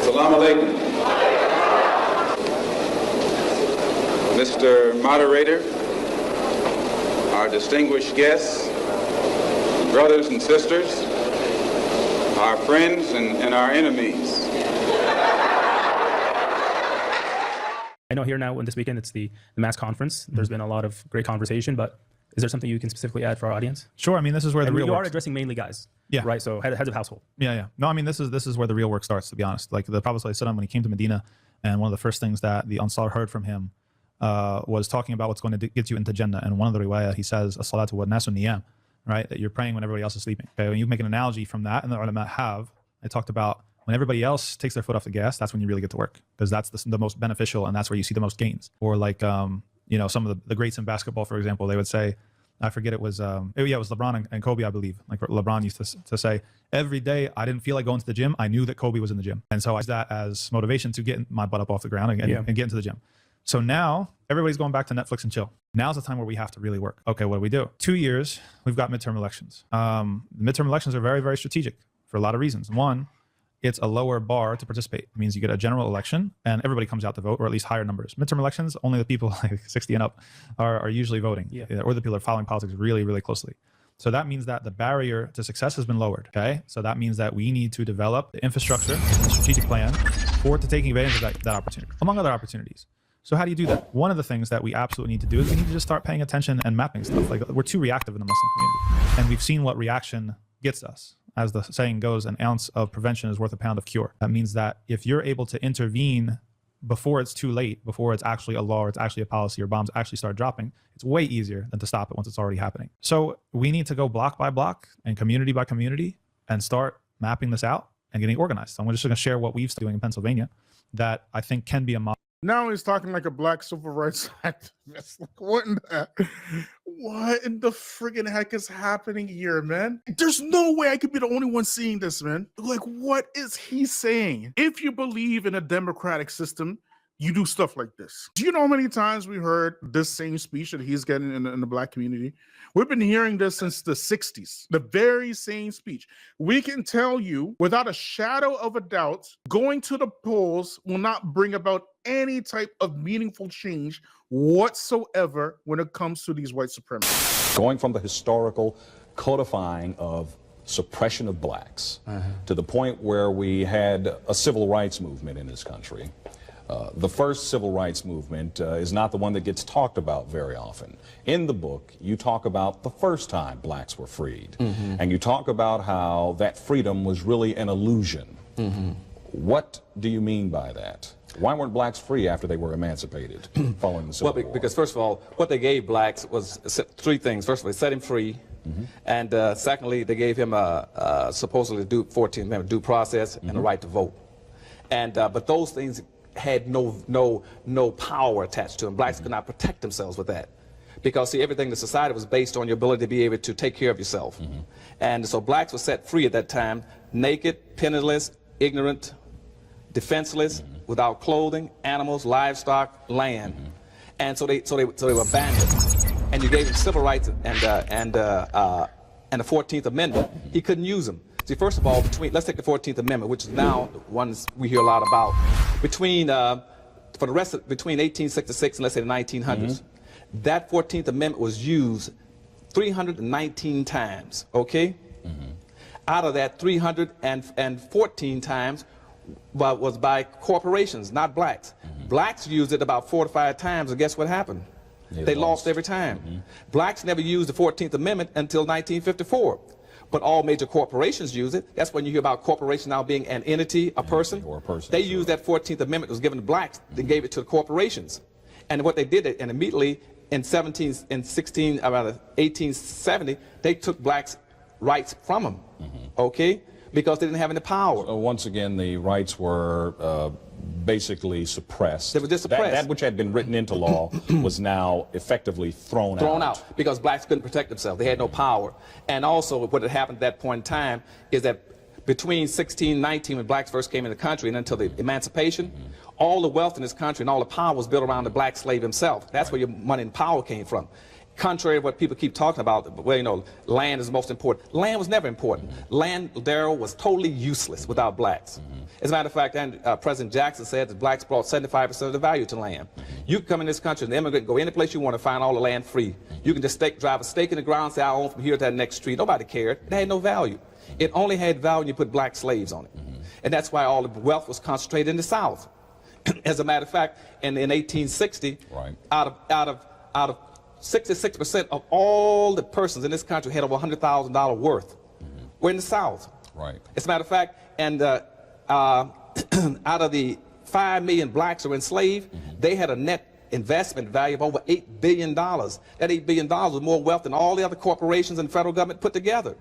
Salaam Alaikum. Mr. Moderator, our distinguished guests, brothers and sisters, our friends and our enemies. I know here now, this weekend, it's the mass conference. There's been a lot of great conversation, but is there something you can specifically add for our audience? Sure. I mean, this is where the real work. You are addressing mainly guys. Yeah. Right. So heads of household. Yeah. No, I mean, this is where the real work starts, to be honest. Like the Prophet ﷺ, when he came to Medina, and one of the first things that the Ansar heard from him was talking about what's going to get you into Jannah. And one of the riwayah, he says, as-salatu wa nasu niyam, right? That you're praying when everybody else is sleeping. Okay. When you make an analogy from that, and the ulama I talked about when everybody else takes their foot off the gas, that's when you really get to work, because that's the most beneficial, and that's where you see the most gains. Or like, some of the greats in basketball, for example, they would say, I forget, it was LeBron and Kobe, I believe. Like LeBron used to say, every day I didn't feel like going to the gym. I knew that Kobe was in the gym. And so I used that as motivation to get my butt up off the ground and get into the gym. So now everybody's going back to Netflix and chill. Now's the time where we have to really work. Okay, what do we do? 2 years, we've got midterm elections. Midterm elections are very, very strategic for a lot of reasons. One, it's a lower bar to participate. It means you get a general election and everybody comes out to vote, or at least higher numbers. Midterm elections, only the people like 60 and up are usually voting, or the people are following politics really, really closely. So that means that the barrier to success has been lowered, okay? So that means that we need to develop the infrastructure and the strategic plan for taking advantage of that opportunity, among other opportunities. So how do you do that? One of the things that we absolutely need to do is we need to just start paying attention and mapping stuff. Like, we're too reactive in the Muslim community, and we've seen what reaction gets us. As the saying goes, an ounce of prevention is worth a pound of cure. That means that if you're able to intervene before it's too late, before it's actually a law or it's actually a policy or bombs actually start dropping, it's way easier than to stop it once it's already happening. So we need to go block by block and community by community and start mapping this out and getting organized. So I'm just going to share what we've been doing in Pennsylvania that I think can be a model. Now he's talking like a black civil rights activist. Like, what in the friggin' heck is happening here, man? There's no way I could be the only one seeing this, man. Like, what is he saying? If you believe in a democratic system, you do stuff like this. Do you know how many times we heard this same speech that he's getting in the black community? We've been hearing this since the 60s, the very same speech. We can tell you without a shadow of a doubt, going to the polls will not bring about any type of meaningful change whatsoever when it comes to these white supremacists. Going from the historical codifying of suppression of blacks to the point where we had a civil rights movement in this country. The first civil rights movement is not the one that gets talked about very often. In the book, you talk about the first time blacks were freed, and you talk about how that freedom was really an illusion. What do you mean by that? Why weren't blacks free after they were emancipated following the Civil War? Because first of all, what they gave blacks was three things. First of all, they set him free, and secondly, they gave him supposedly 14th Amendment due process and a right to vote. And but those things had no power attached to them. Blacks could not protect themselves with that, because see, everything in the society was based on your ability to be able to take care of yourself. And so blacks were set free at that time, naked, penniless, ignorant, defenseless, without clothing, animals, livestock, land. And so they were abandoned. And you gave them civil rights and the 14th Amendment. He couldn't use them. See, first of all, let's take the 14th Amendment, which is now the ones we hear a lot about. Between 1866 and let's say the 1900s, that 14th Amendment was used 319 times, okay? Out of that, 314 times was by corporations, not blacks. Blacks used it about 4 to 5 times, and guess what happened? They lost every time. Blacks never used the 14th Amendment until 1954. But all major corporations use it. That's when you hear about corporations now being an entity, a person. Or a person. They used that 14th Amendment that was given to blacks. They gave it to the corporations. And what they did, and immediately in 1870, they took blacks' rights from them, okay? Because they didn't have any power. So once again, the rights were basically suppressed. They were just suppressed. That which had been written into law was now effectively thrown out. Because blacks couldn't protect themselves. They had no power. And also what had happened at that point in time is that between 1619, when blacks first came in the country, and until the emancipation, all the wealth in this country and all the power was built around the black slave himself. That's where your money and power came from. contrary to what people keep talking about, well, you know, land is most important. Land was never important. Land, Daryl, was totally useless without blacks. As a matter of fact, President Jackson said that blacks brought 75% of the value to land. You can come in this country, an immigrant, go any place you want to find all the land free. You can just drive a stake in the ground and say, I own from here to that next street. Nobody cared. It had no value. It only had value when you put black slaves on it. And that's why all the wealth was concentrated in the South. As a matter of fact, in 1860, out of 66% of all the persons in this country had over $100,000 worth were in the South. As a matter of fact, and out of the 5 million blacks who were enslaved, they had a net investment value of over $8 billion. That $8 billion was more wealth than all the other corporations and federal government put together.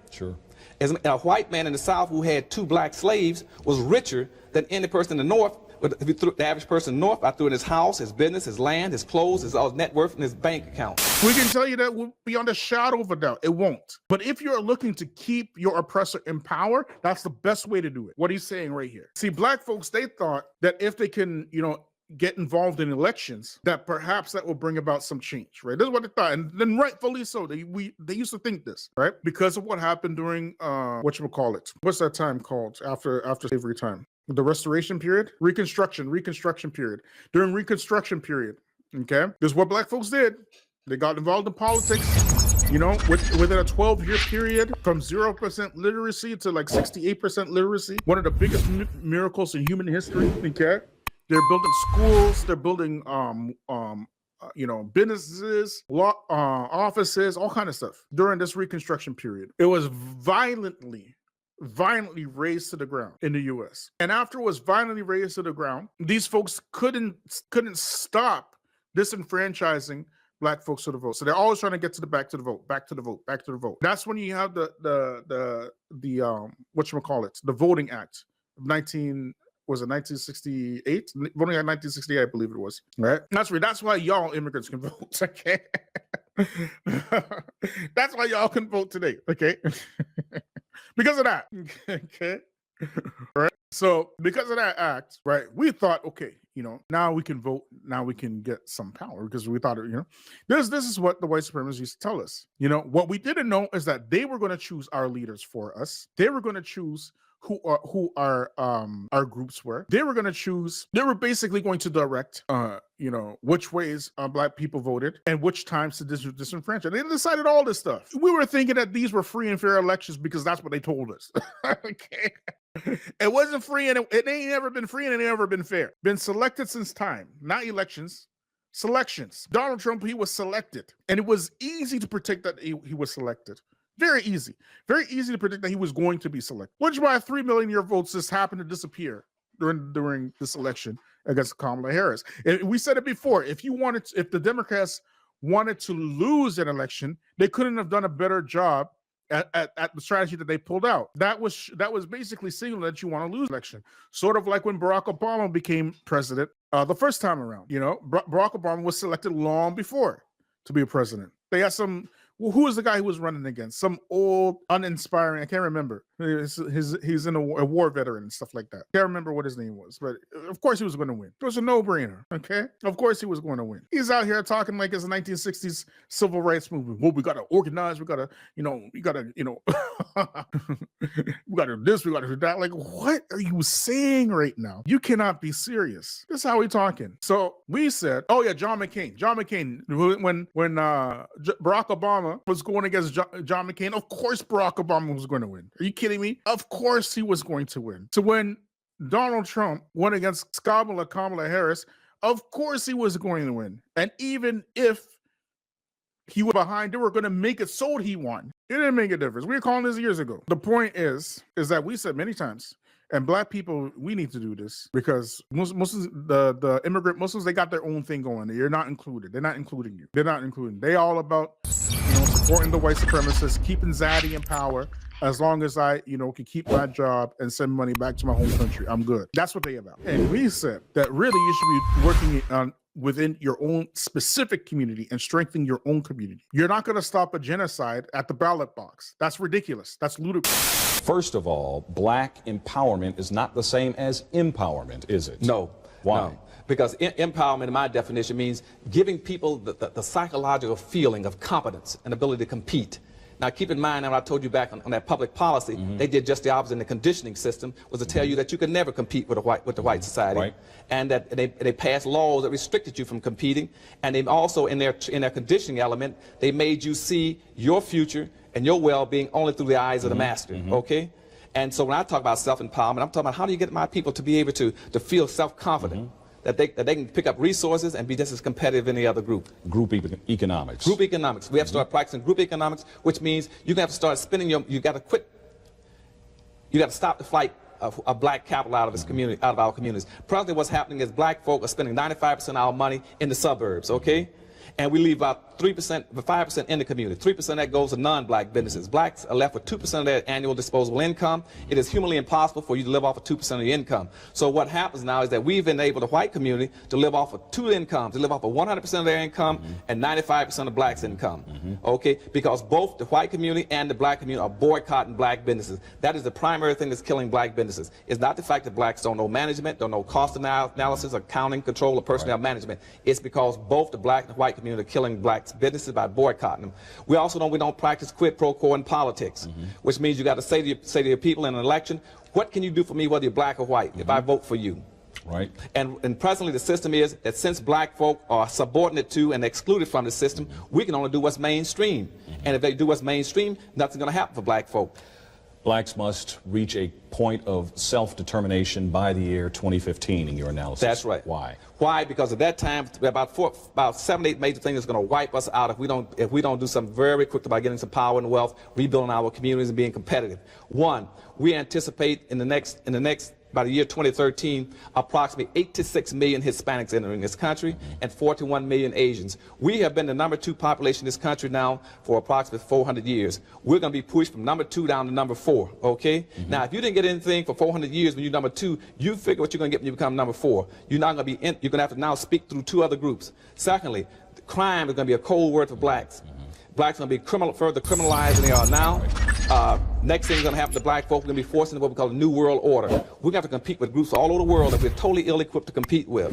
As a white man in the South who had 2 black slaves was richer than any person in the North. But if you threw the average person in the North, I threw in his house, his business, his land, his clothes, his net worth, and his bank account. We can tell you that will be on the shadow of a doubt. It won't. But if you're looking to keep your oppressor in power, that's the best way to do it. What he's saying right here. See, black folks, they thought that if they can, you know, get involved in elections, that perhaps that will bring about some change, right? This is what they thought, and then rightfully so. They used to think this, right? Because of what happened during whatchamacallit. What's that time called after slavery time? The Restoration period? Reconstruction period. During Reconstruction period, okay? This is what black folks did. They got involved in politics, you know, within a 12-year period, from 0% literacy to like 68% literacy. One of the biggest miracles in human history, okay? They're building schools, they're building, you know, businesses, offices, all kind of stuff during this Reconstruction period. It was violently razed to the ground in the U.S. And after it was violently razed to the ground, these folks couldn't stop disenfranchising black folks to the vote. So they're always trying to get to the back to the vote. That's when you have the whatchamacallit, the Voting Act of 1968? Voting Act 1968, I believe it was. Right? That's why y'all immigrants can vote, okay? That's why y'all can vote today, okay? Because of that, okay? Right? So because of that act, right, we thought, okay, you know, now we can vote, now we can get some power, because we thought, you know, this is what the white supremacists used to tell us. You know, what we didn't know is that they were going to choose our leaders for us. They were going to choose who our groups were. They were going to choose, they were basically going to direct, you know, which ways black people voted and which times to disenfranchise. They decided all this stuff. We were thinking that these were free and fair elections because that's what they told us. Okay. It wasn't free, and it ain't ever been free, and it ain't ever been fair. Been selected since time, not elections. Selections. Donald Trump, he was selected, and it was easy to predict that he was selected. Very easy to predict that he was going to be selected. Which is why 3 million of your votes just happened to disappear during this election against Kamala Harris. And we said it before. If the Democrats wanted to lose an election, they couldn't have done a better job at the strategy that they pulled out. That was basically signaling that you want to lose election. Sort of like when Barack Obama became president the first time around. You know, Barack Obama was selected long before to be a president. They had some. Well, who was the guy who was running against? Some old, uninspiring, I can't remember. He's in a war veteran and stuff like that. Can't remember what his name was, but of course he was going to win. It was a no-brainer, okay? Of course he was going to win. He's out here talking like it's a 1960s civil rights movement. Well, we got to organize, we got to, we got to do this, we got to do that. Like, what are you saying right now? You cannot be serious. This is how we talking. So we said, oh yeah, John McCain, when Barack Obama was going against John McCain, of course Barack Obama was going to win. Are you kidding me? Of course he was going to win. So when Donald Trump went against Kamala Harris, of course he was going to win. And even if he was behind, they were going to make it so he won. It didn't make a difference. We were calling this years ago. The point is that we said many times, and black people, we need to do this because the immigrant Muslims, they got their own thing going. You're not included. They're not including you. They're not including. They all about supporting the white supremacists, keeping Zaddy in power. As long as I, can keep my job and send money back to my home country, I'm good. That's what they about. And we said that really you should be working on within your own specific community and strengthen your own community. You're not going to stop a genocide at the ballot box. That's ridiculous. That's ludicrous. First of all, black empowerment is not the same as empowerment, is it? No. Why? No. Because empowerment, in my definition, means giving people the psychological feeling of competence and ability to compete. Now, keep in mind, and I told you back on that public policy, they did just the opposite in the conditioning system, was to tell you that you could never compete with the white society, Right. and that they passed laws that restricted you from competing, and they also, in their conditioning element, they made you see your future and your well-being only through the eyes of the master, okay? And so when I talk about self-empowerment, I'm talking about how do you get my people to be able to feel self-confident, that they can pick up resources and be just as competitive as any other group. Group economics. Group economics. We have to start practicing group economics, which means you're going to have to start spending you got to quit, you got to stop the flight of black capital out of this community, out of our communities. Presently what's happening is black folk are spending 95% of our money in the suburbs, okay? And we leave about 3%, 5% in the community. 3% that goes to non-black businesses. Blacks are left with 2% of their annual disposable income. It is humanly impossible for you to live off of 2% of your income. So what happens now is that we've enabled the white community to live off of two incomes, to live off of 100% of their income and 95% of blacks' income. Okay? Because both the white community and the black community are boycotting black businesses. That is the primary thing that's killing black businesses. It's not the fact that blacks don't know management, don't know cost analysis, accounting, control, or personnel management. It's because both the black and the white community are killing blacks' businesses by boycotting them. We also know we don't practice quid pro quo in politics, which means you got to say to your people in an election, what can you do for me whether you're black or white if I vote for you? Right. And presently the system is that since black folk are subordinate to and excluded from the system, we can only do what's mainstream. And if they do what's mainstream, nothing's going to happen for black folk. Blacks must reach a point of self-determination by the year 2015 in your analysis. That's right. Why? Why? Because at that time, about 7, 8 major things that's going to wipe us out if we don't do something very quick about getting some power and wealth, rebuilding our communities and being competitive. One, we anticipate in the next by the year 2013, approximately 8 to 6 million Hispanics entering this country and 41 million Asians. We have been the #2 population in this country now for approximately 400 years. We're going to be pushed from #2 down to #4, okay? Now, if you didn't get anything for 400 years when you're #2, you figure what you're going to get when you become #4. You're not going to be you're going to have to now speak through 2 other groups. Secondly, crime is going to be a cold word for blacks. Blacks are going to be further criminalized than they are now. Next thing is going to happen to black folk, we're going to be forced into what we call a new world order. We're going to have to compete with groups all over the world that we're totally ill-equipped to compete with.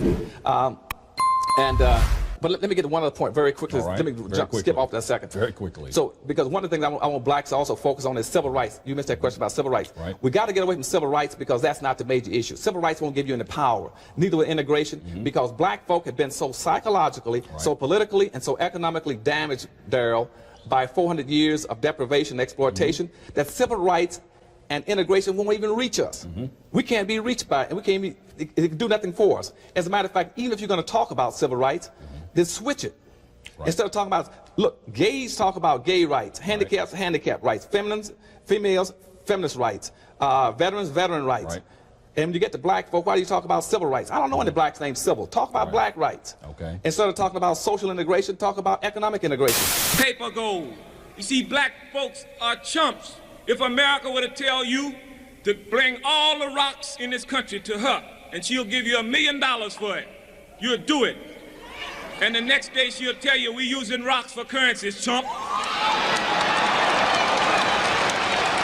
But let me get to one other point very quickly. Right. Let me skip off that second. Very quickly. So, because one of the things I want blacks to also focus on is civil rights. You missed that question about civil rights. Right. We got to get away from civil rights because that's not the major issue. Civil rights won't give you any power. Neither will integration, because black folk have been so psychologically, so politically, and so economically damaged, Daryl, by 400 years of deprivation and exploitation, that civil rights and integration won't even reach us. We can't be reached by it, and we can't be, it can do nothing for us. As a matter of fact, even if you're going to talk about civil rights, then switch it. Right. Instead of talking about, look, gays talk about gay rights, handicaps, handicap rights, females, feminist rights, veterans, veteran rights. Right. And when you get to black folk, why do you talk about civil rights? I don't know any blacks named civil. Talk about black rights. Okay. Instead of talking about social integration, talk about economic integration. Paper gold. You see, black folks are chumps. If America were to tell you to bring all the rocks in this country to her, and she'll give you $1 million for it, you'll do it. And the next day she'll tell you we're using rocks for currencies, chump.